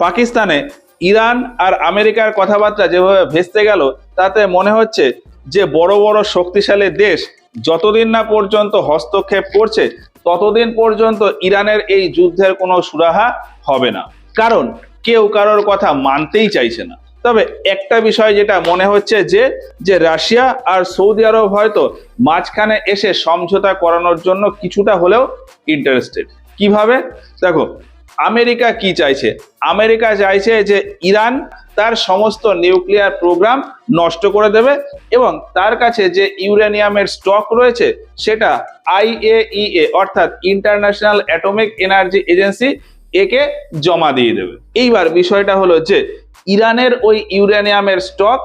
পাকিস্তানে ইরান আর আমেরিকার কথাবার্তা যেভাবে ভেস্তে গেল, তাতে মনে হচ্ছে যে বড় বড় শক্তিশালী দেশ যতদিন না পর্যন্ত হস্তক্ষেপ করছে ততদিন পর্যন্ত ইরানের এই যুদ্ধের কোনো সুরাহা হবে না, কারণ কেউ কারোর কথা মানতেই চাইছে না। তবে একটা বিষয় যেটা মনে হচ্ছে যে রাশিয়া আর সৌদি আরব হয়তো মাঝখানে এসে সমঝোতা করানোর জন্য কিছুটা হলেও ইন্টারেস্টেড। কিভাবে? দেখো, আমেরিকা কি চাইছে? আমেরিকা চাইছে যে ইরান তার সমস্ত নিউক্লিয়ার প্রোগ্রাম নষ্ট করে দেবে এবং তার কাছে যে ইউরেনিয়ামের স্টক রয়েছে সেটা IAEA অর্থাৎ ইন্টারন্যাশনাল অ্যাটমিক এনার্জি এজেন্সি একে জমা দিয়ে দেবে। এইবার বিষয়টা হলো যে ইরানের ওই ইউরেনিয়ামের স্টক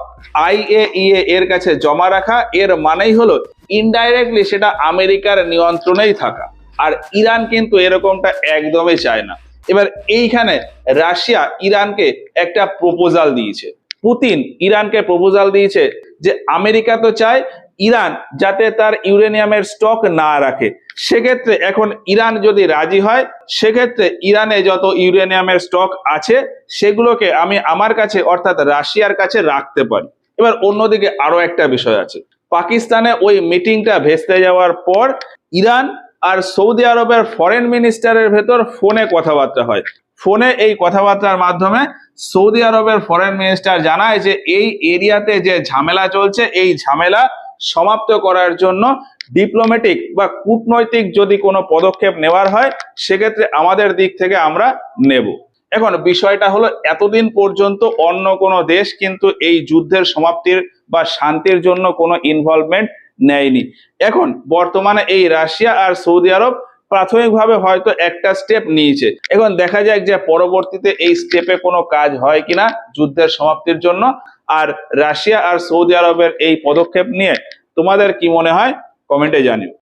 IAEA এর কাছে জমা রাখা, এর মানেই হলো ইনডাইরেক্টলি সেটা আমেরিকার নিয়ন্ত্রণেই থাকা। আর ইরান কিন্তু এরকমটা একদমই চায় না। এবার এইখানে রাশিয়া ইরানকে একটা প্রপোজাল দিয়েছে, পুতিন ইরানকে প্রপোজাল দিয়েছে যে আমেরিকা তো চায় ইরান যাতে তার ইউরেনিয়ামের স্টক না রাখে, সেক্ষেত্রে এখন ইরান যদি রাজি হয় সেক্ষেত্রে ইরানে যত ইউরেনিয়ামের স্টক আছে সেগুলোকে আমি আমার কাছে অর্থাৎ রাশিয়ার কাছে রাখতে পারি। এবার অন্যদিকে আরো একটা বিষয় আছে, পাকিস্তানে ওই মিটিংটা ভেস্তে যাওয়ার পর ইরান আর সৌদি আরবের ফরেন মিনিস্টারের ভেতর ফোনে কথাবার্তা হয়। ফোনে এই কথাবার্তার মাধ্যমে সৌদি আরবের ফরেন মিনিস্টার জানায় যে এই এরিয়াতে যে ঝামেলা চলছে এই ঝামেলা সমাপ্ত করার জন্য ডিপ্লোম্যাটিক বা কূটনৈতিক যদি কোনো পদক্ষেপ নেওয়ার হয় সেক্ষেত্রে আমাদের দিক থেকে আমরা নেব। এখন বিষয়টা হলো এতদিন পর্যন্ত অন্য কোনো দেশ কিন্তু এই যুদ্ধের সমাপ্তির বা শান্তির জন্য কোনো ইনভলভমেন্ট নেয়নি। এখন বর্তমানে এই রাশিয়া আর সৌদি আরব প্রাথমিকভাবে হয়তো একটা স্টেপ নিয়েছে, এখন দেখা যাক যে পরবর্তীতে এই স্টেপে কোনো কাজ হয় কিনা যুদ্ধের সমাপ্তির জন্য। আর রাশিয়া আর সৌদি আরবের এই পদক্ষেপ নিয়ে তোমাদের কি মনে হয় কমেন্টে জানিও।